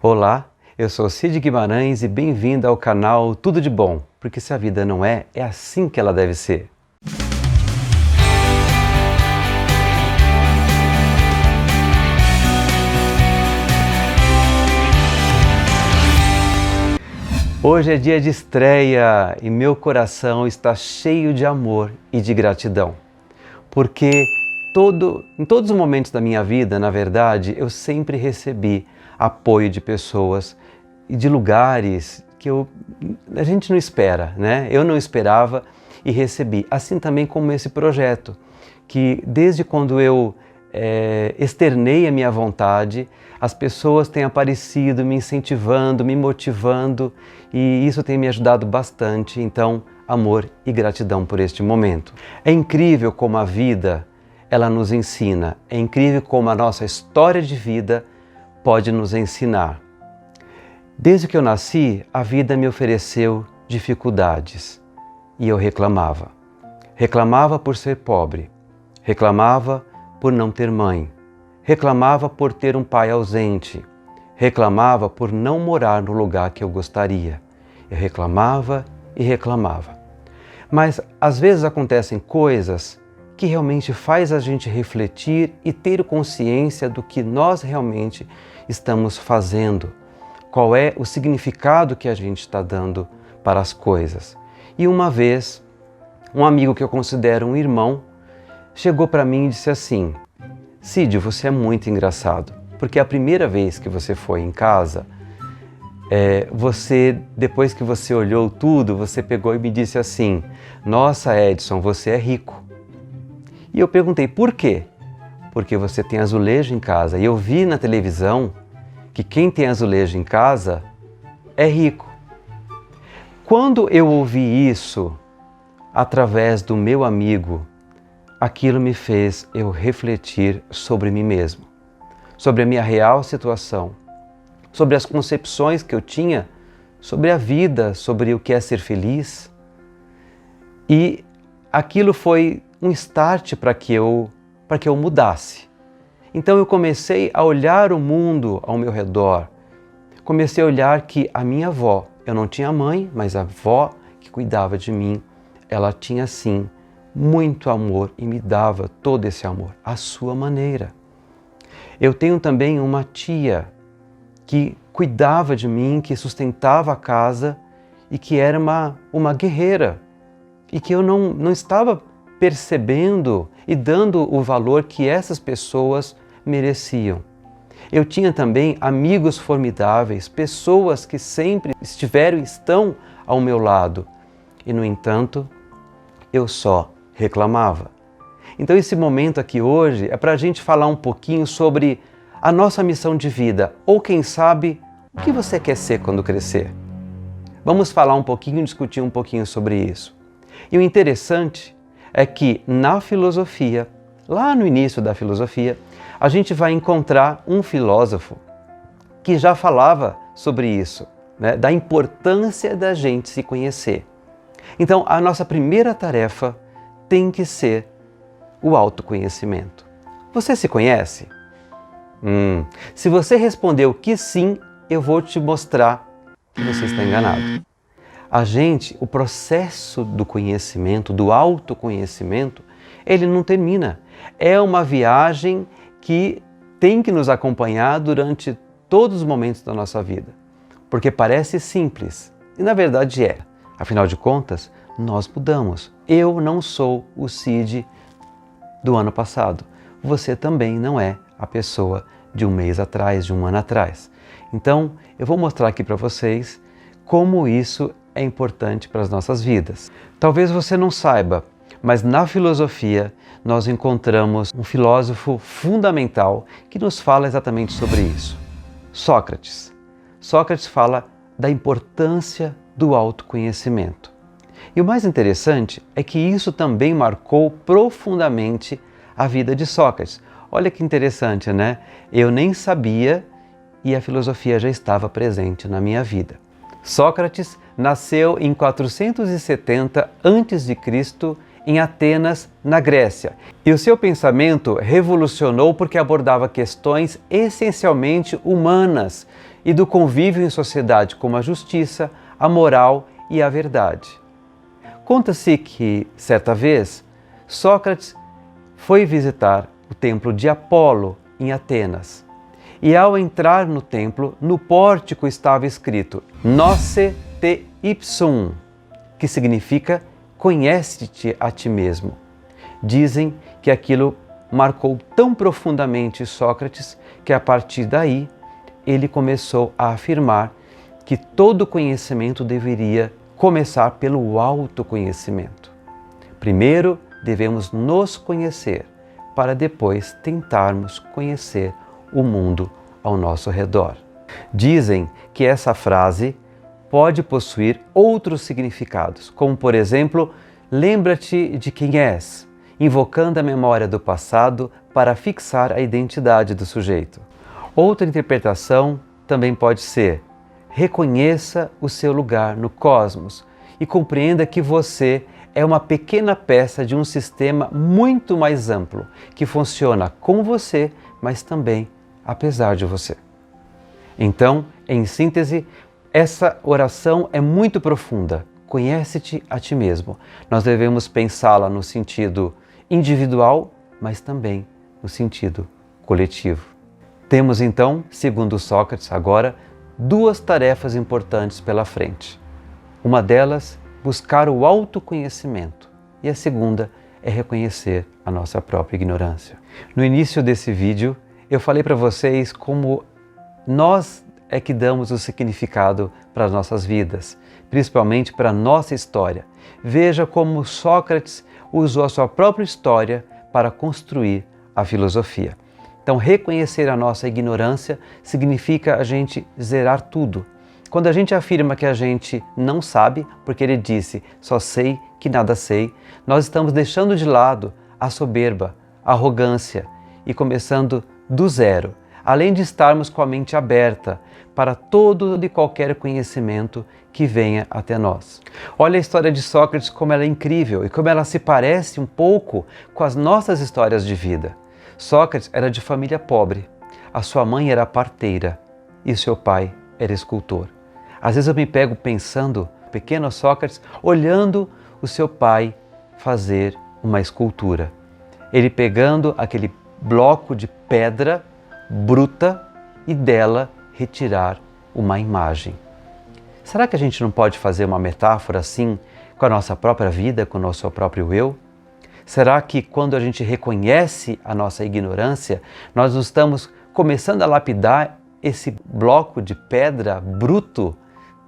Olá, eu sou Cid Guimarães e bem-vindo ao canal Tudo de Bom, porque se a vida não é, é assim que ela deve ser. Hoje é dia de estreia e meu coração está cheio de amor e de gratidão, porque em todos os momentos da minha vida, na verdade, eu sempre recebi apoio de pessoas e de lugares que a gente não espera, né? Eu não esperava e recebi, assim também como esse projeto, que desde quando eu externei a minha vontade, as pessoas têm aparecido me incentivando, me motivando e isso tem me ajudado bastante. Então, amor e gratidão por este momento. É incrível como a vida, ela nos ensina. É incrível como a nossa história de vida pode nos ensinar. Desde que eu nasci, a vida me ofereceu dificuldades e eu reclamava. Reclamava por ser pobre, reclamava por não ter mãe, reclamava por ter um pai ausente, reclamava por não morar no lugar que eu gostaria. Eu reclamava e reclamava. Mas às vezes acontecem coisas que realmente faz a gente refletir e ter consciência do que nós realmente estamos fazendo. Qual é o significado que a gente está dando para as coisas. E uma vez, um amigo que eu considero um irmão, chegou para mim e disse assim: Cid, você é muito engraçado, porque a primeira vez que você foi em casa, depois que você olhou tudo, você pegou e me disse assim: nossa, Edson, você é rico. E eu perguntei, por quê? Porque você tem azulejo em casa. E eu vi na televisão que quem tem azulejo em casa é rico. Quando eu ouvi isso através do meu amigo, aquilo me fez eu refletir sobre mim mesmo, sobre a minha real situação, sobre as concepções que eu tinha sobre a vida, sobre o que é ser feliz. E aquilo foi um start para que eu mudasse. Então eu comecei a olhar o mundo ao meu redor. Comecei a olhar que a minha avó, eu não tinha mãe, mas a avó que cuidava de mim, ela tinha sim muito amor e me dava todo esse amor, à sua maneira. Eu tenho também uma tia que cuidava de mim, que sustentava a casa e que era uma guerreira e que eu não estava percebendo e dando o valor que essas pessoas mereciam. Eu tinha também amigos formidáveis, pessoas que sempre estiveram e estão ao meu lado e, no entanto, eu só reclamava. Então esse momento aqui hoje é para a gente falar um pouquinho sobre a nossa missão de vida, ou quem sabe, o que você quer ser quando crescer. Vamos falar um pouquinho, discutir um pouquinho sobre isso. E o interessante é que na filosofia, lá no início da filosofia, a gente vai encontrar um filósofo que já falava sobre isso, né? Da importância da gente se conhecer. Então a nossa primeira tarefa tem que ser o autoconhecimento. Você se conhece? Se você respondeu que sim, eu vou te mostrar que você está enganado. O processo do conhecimento, do autoconhecimento, ele não termina. É uma viagem que tem que nos acompanhar durante todos os momentos da nossa vida. Porque parece simples, e na verdade é. Afinal de contas, nós mudamos. Eu não sou o Cid do ano passado. Você também não é a pessoa de um mês atrás, de um ano atrás. Então, eu vou mostrar aqui para vocês como isso é importante para as nossas vidas. Talvez você não saiba, mas na filosofia nós encontramos um filósofo fundamental que nos fala exatamente sobre isso. Sócrates. Sócrates fala da importância do autoconhecimento. E o mais interessante é que isso também marcou profundamente a vida de Sócrates. Olha que interessante, né? Eu nem sabia e a filosofia já estava presente na minha vida. Sócrates nasceu em 470 a.C. em Atenas, na Grécia. E o seu pensamento revolucionou porque abordava questões essencialmente humanas e do convívio em sociedade como a justiça, a moral e a verdade. Conta-se que, certa vez, Sócrates foi visitar o templo de Apolo em Atenas. E ao entrar no templo, no pórtico estava escrito Gnosse te ipsum, que significa conhece-te a ti mesmo. Dizem que aquilo marcou tão profundamente Sócrates que a partir daí ele começou a afirmar que todo conhecimento deveria começar pelo autoconhecimento. Primeiro devemos nos conhecer para depois tentarmos conhecer o mundo ao nosso redor. Dizem que essa frase pode possuir outros significados, como por exemplo, lembra-te de quem és, invocando a memória do passado para fixar a identidade do sujeito. Outra interpretação também pode ser: reconheça o seu lugar no cosmos e compreenda que você é uma pequena peça de um sistema muito mais amplo, que funciona com você, mas também apesar de você. Então, em síntese, essa oração é muito profunda. Conhece-te a ti mesmo. Nós devemos pensá-la no sentido individual, mas também no sentido coletivo. Temos então, segundo Sócrates agora, duas tarefas importantes pela frente. Uma delas, buscar o autoconhecimento, e a segunda é reconhecer a nossa própria ignorância. No início desse vídeo, eu falei para vocês como nós é que damos o significado para as nossas vidas, principalmente para a nossa história. Veja como Sócrates usou a sua própria história para construir a filosofia. Então, reconhecer a nossa ignorância significa a gente zerar tudo. Quando a gente afirma que a gente não sabe, porque ele disse, só sei que nada sei, nós estamos deixando de lado a soberba, a arrogância e começando do zero, além de estarmos com a mente aberta para todo e qualquer conhecimento que venha até nós. Olha a história de Sócrates, como ela é incrível e como ela se parece um pouco com as nossas histórias de vida. Sócrates era de família pobre, a sua mãe era parteira e seu pai era escultor. Às vezes eu me pego pensando, pequeno Sócrates, olhando o seu pai fazer uma escultura. Ele pegando aquele bloco de pedra bruta e dela retirar uma imagem. Será que a gente não pode fazer uma metáfora assim com a nossa própria vida, com o nosso próprio eu? Será que quando a gente reconhece a nossa ignorância, nós não estamos começando a lapidar esse bloco de pedra bruto,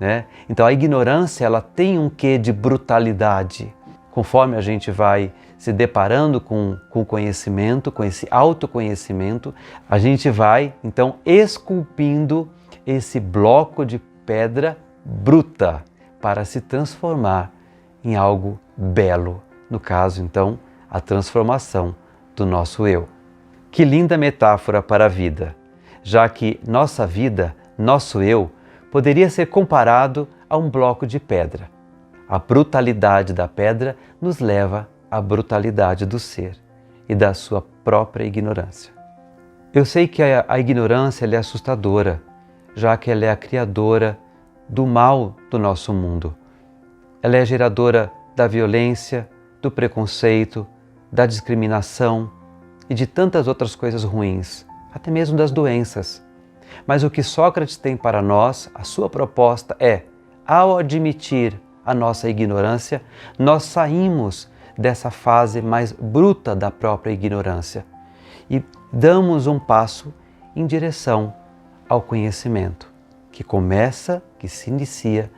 né? Então a ignorância ela tem um quê de brutalidade. Conforme a gente vai se deparando com o conhecimento, com esse autoconhecimento, a gente vai então esculpindo esse bloco de pedra bruta para se transformar em algo belo. No caso, então, a transformação do nosso eu. Que linda metáfora para a vida, já que nossa vida, nosso eu, poderia ser comparado a um bloco de pedra. A brutalidade da pedra nos leva à brutalidade do ser e da sua própria ignorância. Eu sei que a ignorância ela é assustadora, já que ela é a criadora do mal do nosso mundo. Ela é geradora da violência, do preconceito, da discriminação e de tantas outras coisas ruins, até mesmo das doenças. Mas o que Sócrates tem para nós, a sua proposta é, ao admitir a nossa ignorância, nós saímos dessa fase mais bruta da própria ignorância e damos um passo em direção ao conhecimento, que começa, que se inicia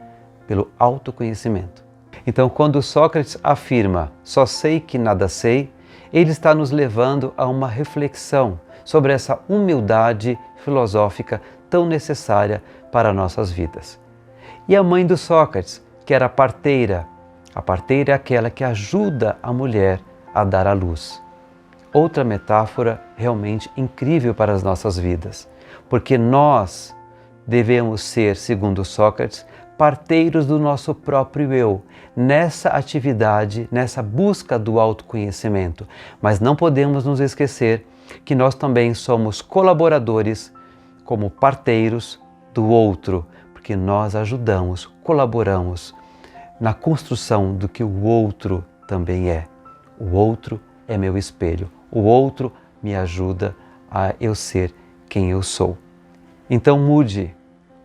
pelo autoconhecimento. Então, quando Sócrates afirma, só sei que nada sei, ele está nos levando a uma reflexão sobre essa humildade filosófica tão necessária para nossas vidas. E a mãe do Sócrates, que era parteira. A parteira é aquela que ajuda a mulher a dar à luz. Outra metáfora realmente incrível para as nossas vidas, porque nós devemos ser, segundo Sócrates, parteiros do nosso próprio eu, nessa atividade, nessa busca do autoconhecimento. Mas não podemos nos esquecer que nós também somos colaboradores, como parteiros do outro, porque nós ajudamos, colaboramos na construção do que o outro também é. O outro é meu espelho, o outro me ajuda a eu ser quem eu sou. Então mude,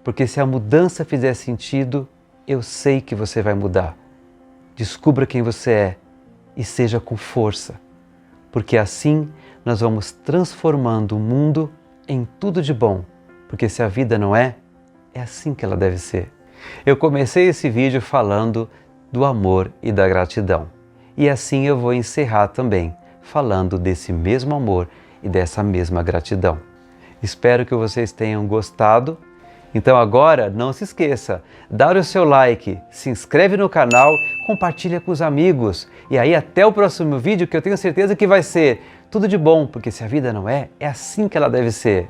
porque se a mudança fizer sentido, eu sei que você vai mudar. Descubra quem você é e seja com força, porque assim nós vamos transformando o mundo em tudo de bom, porque se a vida não é, é assim que ela deve ser. Eu comecei esse vídeo falando do amor e da gratidão, e assim eu vou encerrar também, falando desse mesmo amor e dessa mesma gratidão. Espero que vocês tenham gostado. Então agora, não se esqueça, dá o seu like, se inscreve no canal, compartilha com os amigos. E aí até o próximo vídeo, que eu tenho certeza que vai ser tudo de bom, porque se a vida não é, é assim que ela deve ser.